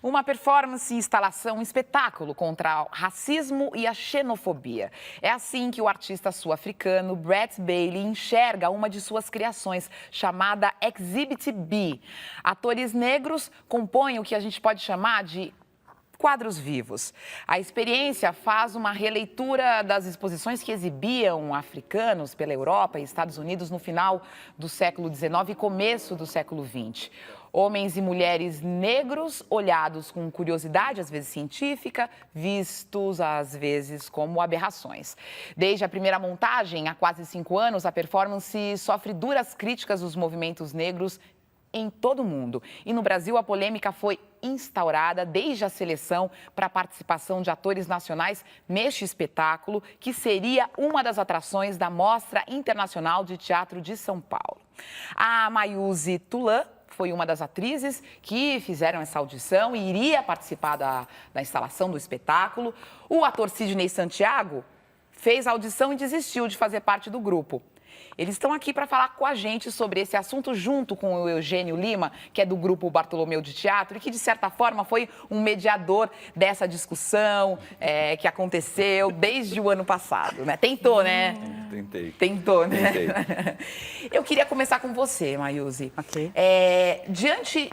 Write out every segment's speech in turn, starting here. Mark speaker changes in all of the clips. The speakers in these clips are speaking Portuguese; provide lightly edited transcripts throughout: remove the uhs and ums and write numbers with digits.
Speaker 1: Uma performance, instalação, um espetáculo contra o racismo e a xenofobia. É assim que o artista sul-africano Brett Bailey enxerga uma de suas criações, chamada Exhibit B. Atores negros compõem o que a gente pode chamar de quadros vivos. A experiência faz uma releitura das exposições que exibiam africanos pela Europa e Estados Unidos no final do século XIX e começo do século XX. Homens e mulheres negros olhados com curiosidade, às vezes científica, vistos às vezes como aberrações. Desde a primeira montagem, há quase 5 anos, a performance sofre duras críticas dos movimentos negros em todo o mundo. E no Brasil, a polêmica foi instaurada desde a seleção para a participação de atores nacionais neste espetáculo, que seria uma das atrações da Mostra Internacional de Teatro de São Paulo. A Mayuzi Tulan foi uma das atrizes que fizeram essa audição e iria participar da instalação do espetáculo. O ator Sidney Santiago fez a audição e desistiu de fazer parte do grupo. Eles estão aqui para falar com a gente sobre esse assunto junto com o Eugênio Lima, que é do grupo Bartolomeu de Teatro e que, de certa forma, foi um mediador dessa discussão que aconteceu desde o ano passado, né? Tentou, né?
Speaker 2: Tentei.
Speaker 1: Tentou, né?
Speaker 2: Tentei.
Speaker 1: Eu queria começar com você, Mayuzi.
Speaker 3: Ok.
Speaker 1: Diante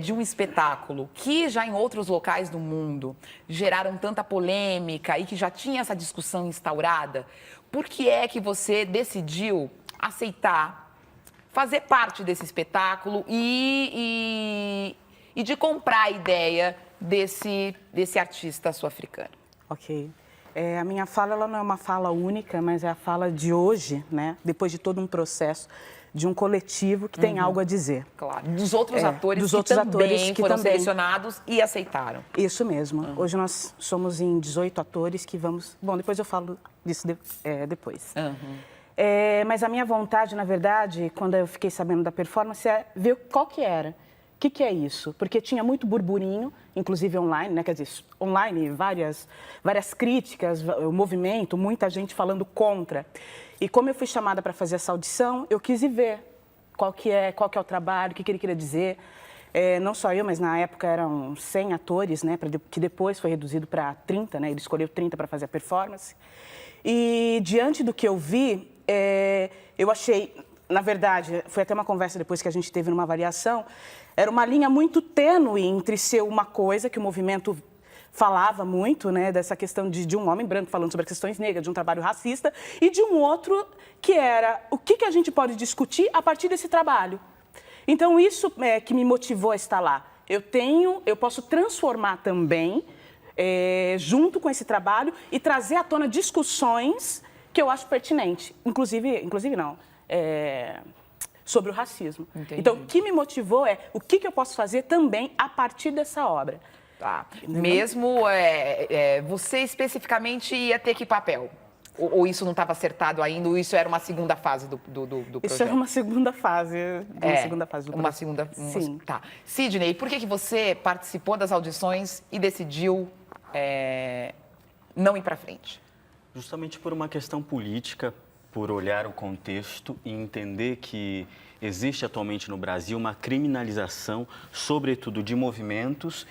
Speaker 1: de um espetáculo que já em outros locais do mundo geraram tanta polêmica e que já tinha essa discussão instaurada, por que é que você decidiu aceitar fazer parte desse espetáculo e de comprar a ideia desse artista sul-africano?
Speaker 3: Ok. A minha fala ela não é uma fala única, mas é a fala de hoje, né? Depois de todo um processo de um coletivo que tem algo a dizer.
Speaker 1: Claro. Dos outros atores
Speaker 3: dos
Speaker 1: que
Speaker 3: outros
Speaker 1: também
Speaker 3: atores que
Speaker 1: foram
Speaker 3: também
Speaker 1: selecionados e aceitaram.
Speaker 3: Isso mesmo. Hoje nós somos em 18 atores que vamos... Bom, depois eu falo disso depois. Mas a minha vontade, na verdade, quando eu fiquei sabendo da performance, é ver qual que era. O que é isso? Porque tinha muito burburinho, inclusive online, né? Quer dizer, online, várias críticas, o movimento, muita gente falando contra. E como eu fui chamada para fazer essa audição, eu quis ir ver qual que é o trabalho, o que ele queria dizer. Não só eu, mas na época eram 100 atores, né? Que depois foi reduzido para 30, né? Ele escolheu 30 para fazer a performance. E diante do que eu vi, eu achei... Na verdade, foi até uma conversa depois que a gente teve numa avaliação, era uma linha muito tênue entre ser uma coisa que o movimento falava muito, né, dessa questão de um homem branco falando sobre as questões negras, de um trabalho racista, e de um outro que era o que a gente pode discutir a partir desse trabalho. Então, isso é que me motivou a estar lá. Eu posso transformar também, junto com esse trabalho, e trazer à tona discussões que eu acho pertinente. Inclusive não. Sobre o racismo.
Speaker 1: Entendi.
Speaker 3: Então, o que me motivou é o que eu posso fazer também a partir dessa obra.
Speaker 1: Tá. Mesmo você especificamente ia ter que papel? Ou isso não estava acertado ainda, ou isso era uma segunda fase do projeto?
Speaker 3: Isso era uma segunda fase. Sim.
Speaker 1: Tá. Sidney, por que você participou das audições e decidiu não ir para frente?
Speaker 2: Justamente por uma questão política, por olhar o contexto e entender que existe atualmente no Brasil uma criminalização, sobretudo de movimentos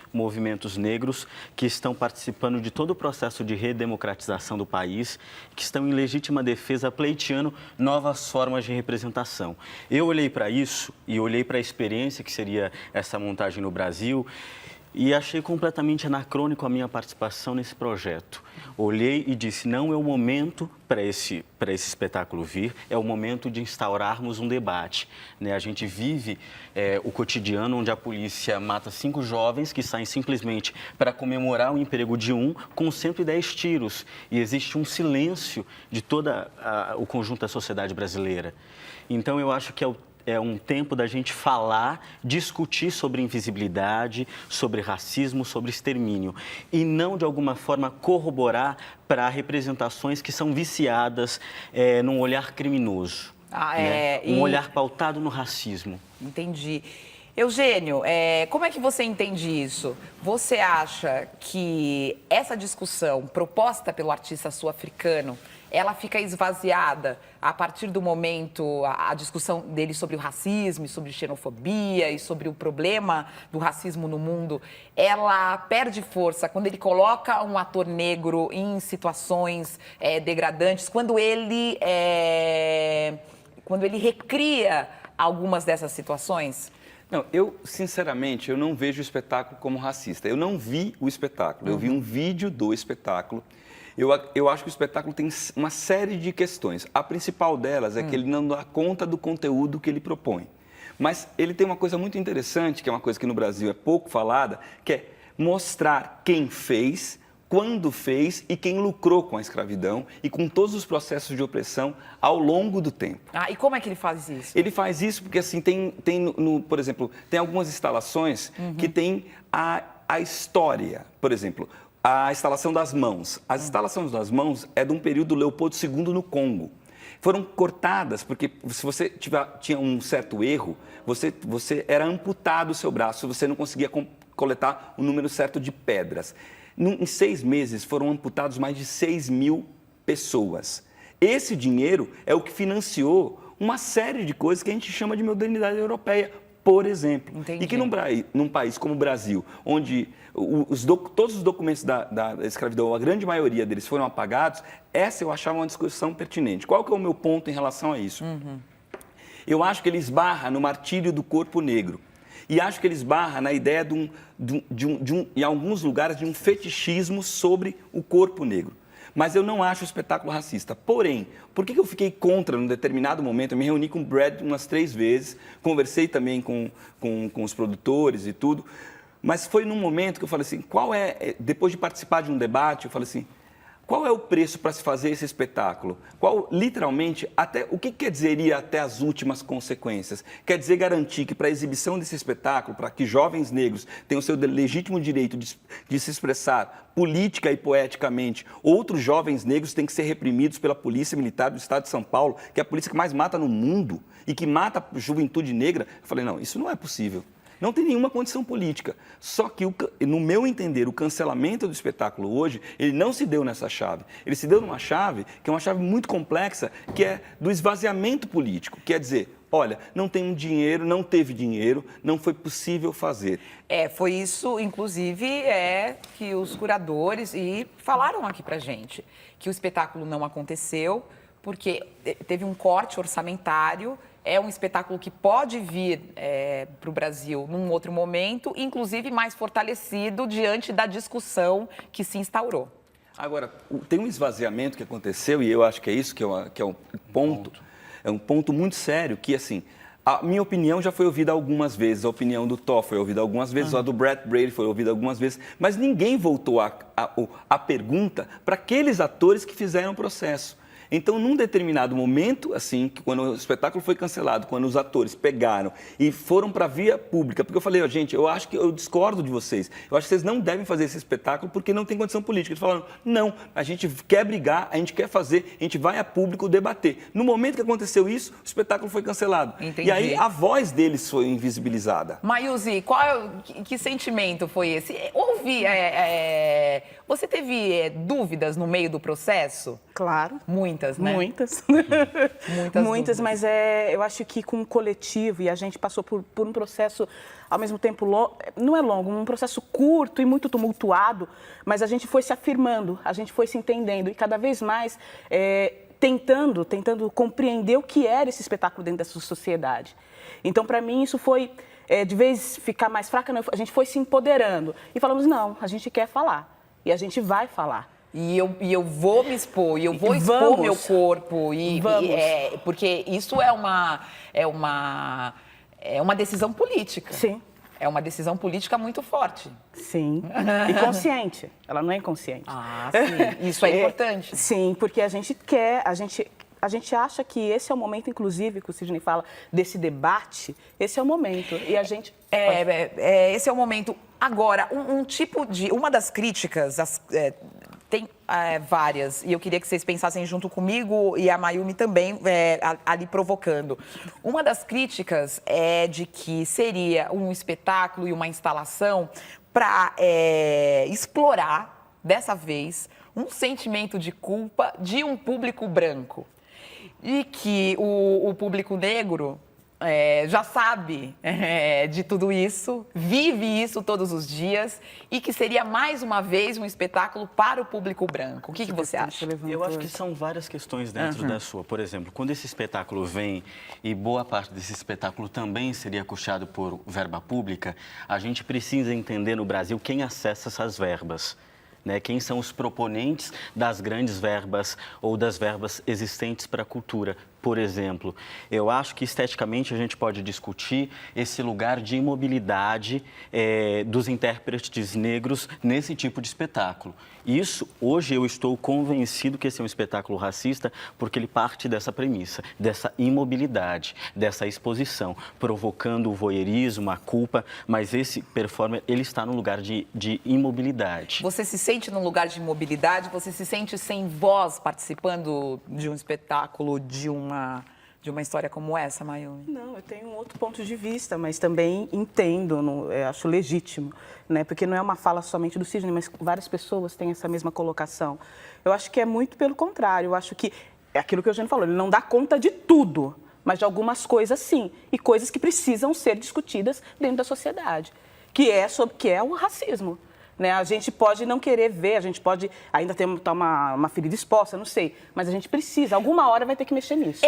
Speaker 2: negros que estão participando de todo o processo de redemocratização do país, que estão em legítima defesa pleiteando novas formas de representação. Eu olhei para isso e olhei para a experiência que seria essa montagem no Brasil e achei completamente anacrônico a minha participação nesse projeto. Olhei e disse, não é o momento para esse espetáculo vir, é o momento de instaurarmos um debate, né? A gente vive o cotidiano onde a polícia mata 5 jovens que saem simplesmente para comemorar o emprego de um com 110 tiros. E existe um silêncio de todo o conjunto da sociedade brasileira. Então, eu acho que é um tempo da gente falar, discutir sobre invisibilidade, sobre racismo, sobre extermínio. E não, de alguma forma, corroborar para representações que são viciadas num olhar criminoso. Né? Um olhar pautado no racismo.
Speaker 1: Entendi. Eugênio, como é que você entende isso? Você acha que essa discussão proposta pelo artista sul-africano ela fica esvaziada a partir do momento, a discussão dele sobre o racismo, sobre xenofobia e sobre o problema do racismo no mundo, ela perde força quando ele coloca um ator negro em situações degradantes, quando ele recria algumas dessas situações?
Speaker 4: Não, eu, sinceramente, eu não vejo o espetáculo como racista. Eu não vi o espetáculo, eu vi um vídeo do espetáculo. Eu acho que o espetáculo tem uma série de questões. A principal delas é que ele não dá conta do conteúdo que ele propõe. Mas ele tem uma coisa muito interessante, que é uma coisa que no Brasil é pouco falada, que é mostrar quem fez, quando fez e quem lucrou com a escravidão e com todos os processos de opressão ao longo do tempo.
Speaker 1: Ah, e como é que ele faz isso?
Speaker 4: Ele faz isso porque, assim, por exemplo, tem algumas instalações que tem a história. Por exemplo, a instalação das mãos. As instalações das mãos é de um período do Leopoldo II no Congo. Foram cortadas porque se você tinha um certo erro, você era amputado o seu braço, você não conseguia coletar o número certo de pedras. Em 6 meses foram amputados mais de 6.000 pessoas. Esse dinheiro é o que financiou uma série de coisas que a gente chama de modernidade europeia, por exemplo.
Speaker 1: Entendi.
Speaker 4: E que num país como o Brasil, onde todos os documentos da escravidão, a grande maioria deles foram apagados, essa eu achava uma discussão pertinente. Qual que é o meu ponto em relação a isso? Eu acho que ele esbarra no martírio do corpo negro. E acho que ele esbarra na ideia em alguns lugares, de um fetichismo sobre o corpo negro. Mas eu não acho o espetáculo racista. Porém, por que eu fiquei contra num determinado momento? Eu me reuni com o Brad umas 3 vezes, conversei também com os produtores e tudo, mas foi num momento que eu falei assim, depois de participar de um debate, eu falei assim, qual é o preço para se fazer esse espetáculo? Literalmente, o que quer dizer ir até as últimas consequências? Quer dizer garantir que para a exibição desse espetáculo, para que jovens negros tenham o seu legítimo direito de se expressar política e poeticamente, outros jovens negros têm que ser reprimidos pela Polícia Militar do Estado de São Paulo, que é a polícia que mais mata no mundo e que mata a juventude negra? Eu falei, não, isso não é possível. Não tem nenhuma condição política. Só que, no meu entender, o cancelamento do espetáculo hoje, ele não se deu nessa chave. Ele se deu numa chave, que é uma chave muito complexa, que é do esvaziamento político. Quer dizer, olha, não tem dinheiro, não teve dinheiro, não foi possível fazer.
Speaker 1: Foi isso, inclusive, que os curadores falaram aqui pra gente, que o espetáculo não aconteceu, porque teve um corte orçamentário. É um espetáculo que pode vir para o Brasil num outro momento, inclusive mais fortalecido diante da discussão que se instaurou.
Speaker 4: Agora, tem um esvaziamento que aconteceu, e eu acho que é isso que é um ponto. É um ponto muito sério, que, assim, a minha opinião já foi ouvida algumas vezes, a opinião do Thor foi ouvida algumas vezes, a do Brad Brady foi ouvida algumas vezes, mas ninguém voltou a pergunta para aqueles atores que fizeram o processo. Então, num determinado momento, assim, quando o espetáculo foi cancelado, quando os atores pegaram e foram para a via pública, porque eu falei, gente, eu acho que eu discordo de vocês, eu acho que vocês não devem fazer esse espetáculo porque não tem condição política. Eles falaram, não, a gente quer brigar, a gente quer fazer, a gente vai a público debater. No momento que aconteceu isso, o espetáculo foi cancelado.
Speaker 1: Entendi.
Speaker 4: E aí a voz deles foi invisibilizada.
Speaker 1: Mayuzi, que sentimento foi esse? Você teve dúvidas no meio do processo?
Speaker 3: Claro.
Speaker 1: Muitas, né?
Speaker 3: Muitas.
Speaker 1: Muitas,
Speaker 3: mas eu acho que com o coletivo, e a gente passou por um processo, ao mesmo tempo, não é longo, um processo curto e muito tumultuado, mas a gente foi se afirmando, a gente foi se entendendo, e cada vez mais tentando compreender o que era esse espetáculo dentro dessa sociedade. Então, para mim, isso foi, de vez ficar mais fraca, a gente foi se empoderando e falamos, não, a gente quer falar, e a gente vai falar.
Speaker 1: E eu vou me expor, e eu vou expor meu corpo, porque isso é uma decisão política.
Speaker 3: Sim.
Speaker 1: É uma decisão política muito forte.
Speaker 3: Sim. E consciente. Ela não é inconsciente.
Speaker 1: Ah, sim. Isso é importante.
Speaker 3: Sim, porque a gente acha que esse é o momento, inclusive, que o Sidney fala, desse debate, esse é o momento. E a gente...
Speaker 1: esse é o momento. Agora, uma das críticas... Tem várias, e eu queria que vocês pensassem junto comigo e a Mayumi também ali provocando. Uma das críticas é de que seria um espetáculo e uma instalação para explorar, dessa vez, um sentimento de culpa de um público branco. E que o público negro já sabe de tudo isso, vive isso todos os dias e que seria mais uma vez um espetáculo para o público branco. O que você acha?
Speaker 2: Eu acho que são várias questões dentro da sua. Por exemplo, quando esse espetáculo vem e boa parte desse espetáculo também seria custeado por verba pública, a gente precisa entender no Brasil quem acessa essas verbas. Né, quem são os proponentes das grandes verbas ou das verbas existentes para a cultura. Por exemplo, eu acho que esteticamente a gente pode discutir esse lugar de imobilidade dos intérpretes negros nesse tipo de espetáculo. Isso, hoje eu estou convencido que esse é um espetáculo racista porque ele parte dessa premissa, dessa imobilidade, dessa exposição, provocando o voyeurismo, a culpa, mas esse performer, ele está no lugar de imobilidade.
Speaker 1: Você se sente num lugar de imobilidade? Você se sente sem voz participando de um espetáculo, de uma história como essa, Mayumi?
Speaker 3: Não, eu tenho um outro ponto de vista, mas também entendo, acho legítimo, né? Porque não é uma fala somente do Sidney, mas várias pessoas têm essa mesma colocação. Eu acho que é muito pelo contrário, eu acho que é aquilo que o Eugênio falou, ele não dá conta de tudo, mas de algumas coisas sim, e coisas que precisam ser discutidas dentro da sociedade, que é o racismo. Né? A gente pode não querer ver, a gente pode ainda ter uma ferida exposta, não sei, mas a gente precisa, alguma hora vai ter que mexer nisso.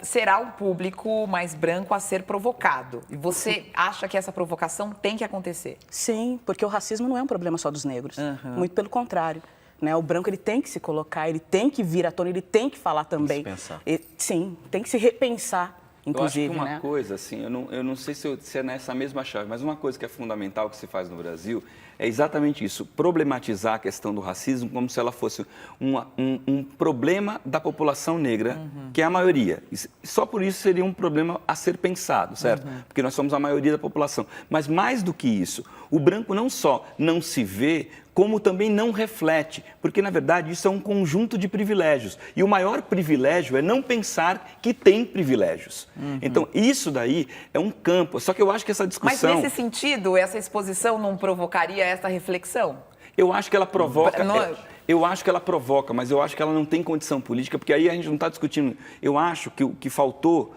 Speaker 1: Será um público mais branco a ser provocado. E você acha que essa provocação tem que acontecer?
Speaker 3: Sim, porque o racismo não é um problema só dos negros, muito pelo contrário. Né? O branco ele tem que se colocar, ele tem que vir à tona, ele tem que falar também.
Speaker 2: Tem que se pensar.
Speaker 3: Sim, tem que se repensar. Inclusive,
Speaker 4: eu acho que uma coisa, assim, eu não sei se é nessa mesma chave, mas uma coisa que é fundamental que se faz no Brasil é exatamente isso, problematizar a questão do racismo como se ela fosse um problema da população negra, que é a maioria. Só por isso seria um problema a ser pensado, certo? Porque nós somos a maioria da população. Mas mais do que isso, o branco não só não se vê, como também não reflete, porque, na verdade, isso é um conjunto de privilégios. E o maior privilégio é não pensar que tem privilégios. Então, isso daí é um campo. Só que eu acho que essa discussão...
Speaker 1: Mas, nesse sentido, essa exposição não provocaria essa reflexão?
Speaker 4: Eu acho que ela provoca... Eu acho que ela provoca, mas eu acho que ela não tem condição política, porque aí a gente não está discutindo... Eu acho que o que faltou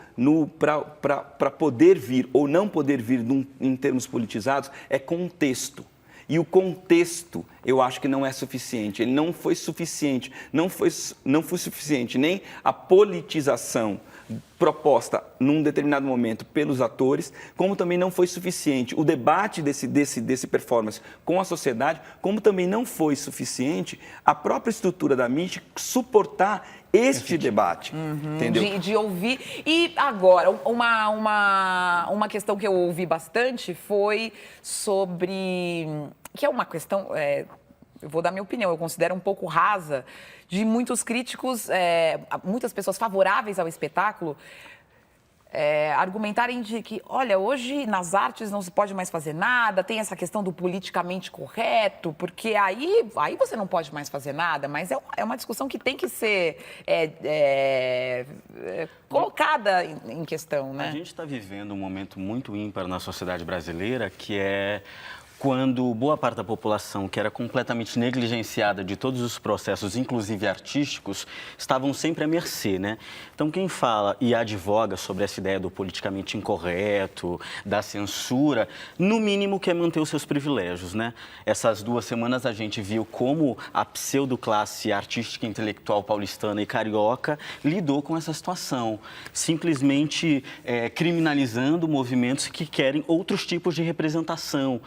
Speaker 4: para poder vir ou não poder vir em termos politizados é contexto. E o contexto, eu acho que não é suficiente. Ele não foi suficiente. Não foi suficiente nem a politização proposta num determinado momento pelos atores, como também não foi suficiente o debate desse performance com a sociedade, como também não foi suficiente a própria estrutura da mídia suportar este debate, entendeu?
Speaker 1: De ouvir. E agora, uma questão que eu ouvi bastante foi sobre... que é uma questão, eu vou dar minha opinião, eu considero um pouco rasa, de muitos críticos, muitas pessoas favoráveis ao espetáculo, argumentarem de que, olha, hoje nas artes não se pode mais fazer nada, tem essa questão do politicamente correto, porque aí você não pode mais fazer nada, mas é uma discussão que tem que ser colocada em questão, né?
Speaker 2: A gente está vivendo um momento muito ímpar na sociedade brasileira, que é quando boa parte da população, que era completamente negligenciada de todos os processos, inclusive artísticos, estavam sempre à mercê, né? Então, quem fala e advoga sobre essa ideia do politicamente incorreto, da censura, no mínimo quer manter os seus privilégios, né? Essas 2 semanas a gente viu como a pseudoclasse artística e intelectual paulistana e carioca lidou com essa situação, simplesmente criminalizando movimentos que querem outros tipos de representação.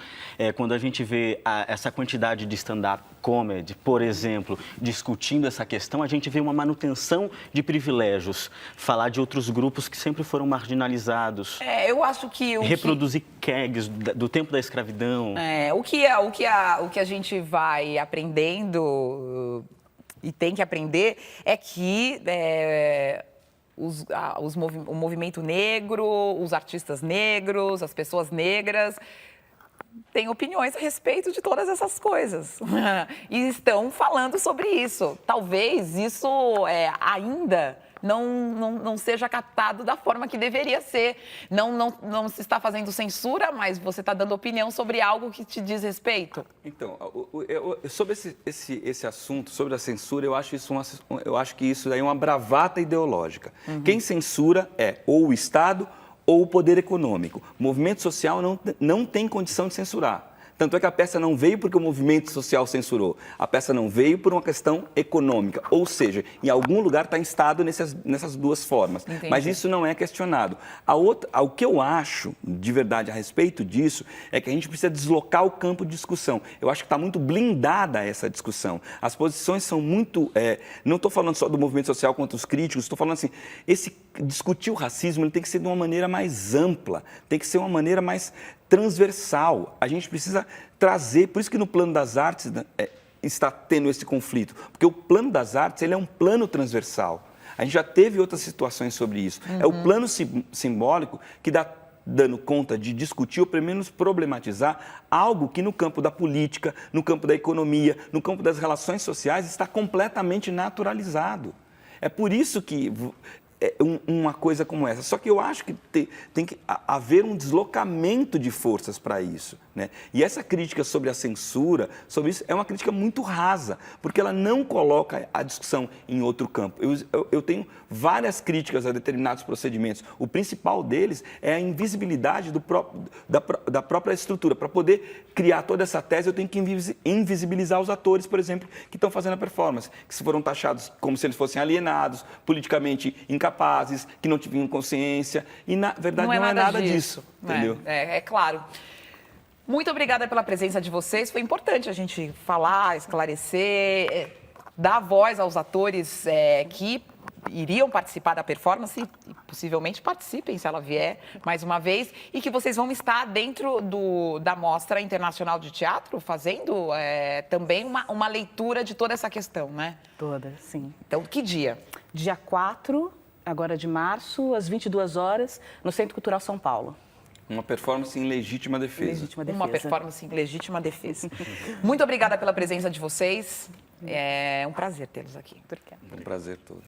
Speaker 2: Quando a gente vê essa quantidade de stand-up comedy, por exemplo, discutindo essa questão, a gente vê uma manutenção de privilégios, falar de outros grupos que sempre foram marginalizados.
Speaker 1: Eu acho que...
Speaker 2: reproduzir gags do tempo da escravidão.
Speaker 1: O que a gente vai aprendendo e tem que aprender é que... o movimento negro, os artistas negros, as pessoas negras... têm opiniões a respeito de todas essas coisas e estão falando sobre isso. Talvez isso ainda não seja captado da forma que deveria ser. Não se está fazendo censura, mas você está dando opinião sobre algo que te diz respeito.
Speaker 4: Então, sobre esse assunto, sobre a censura, eu acho que isso daí é uma bravata ideológica. Quem censura é ou o Estado ou o poder econômico. O movimento social não tem condição de censurar. Tanto é que a peça não veio porque o movimento social censurou. A peça não veio por uma questão econômica. Ou seja, em algum lugar está instado nessas duas formas.
Speaker 1: Entendi.
Speaker 4: Mas isso não é questionado. O que eu acho, de verdade, a respeito disso, é que a gente precisa deslocar o campo de discussão. Eu acho que está muito blindada essa discussão. As posições são muito... não estou falando só do movimento social contra os críticos, estou falando assim, discutir o racismo ele tem que ser de uma maneira mais ampla, tem que ser uma maneira mais transversal. A gente precisa trazer, por isso que no plano das artes está tendo esse conflito, porque o plano das artes ele é um plano transversal. A gente já teve outras situações sobre isso. É o plano simbólico que dando conta de discutir ou pelo menos problematizar algo que no campo da política, no campo da economia, no campo das relações sociais está completamente naturalizado. É por isso que uma coisa como essa. Só que eu acho que tem que haver um deslocamento de forças para isso, né? E essa crítica sobre a censura, sobre isso, é uma crítica muito rasa, porque ela não coloca a discussão em outro campo. Eu tenho várias críticas a determinados procedimentos. O principal deles é a invisibilidade da própria estrutura. Para poder criar toda essa tese, eu tenho que invisibilizar os atores, por exemplo, que estão fazendo a performance, que se foram taxados como se eles fossem alienados, politicamente incapazes, que não tinham consciência, e na verdade não é nada disso. Entendeu?
Speaker 1: É claro. Muito obrigada pela presença de vocês, foi importante a gente falar, esclarecer, dar voz aos atores que iriam participar da performance e possivelmente participem se ela vier mais uma vez, e que vocês vão estar dentro da Mostra Internacional de Teatro fazendo também uma leitura de toda essa questão, né?
Speaker 3: Toda, sim.
Speaker 1: Então, que dia?
Speaker 3: Dia 4, agora de março, às 22 horas, no Centro Cultural São Paulo.
Speaker 4: Uma performance em legítima defesa.
Speaker 3: Legítima defesa.
Speaker 1: Uma performance em legítima defesa. Muito obrigada pela presença de vocês. É um prazer tê-los aqui.
Speaker 4: Um prazer todo.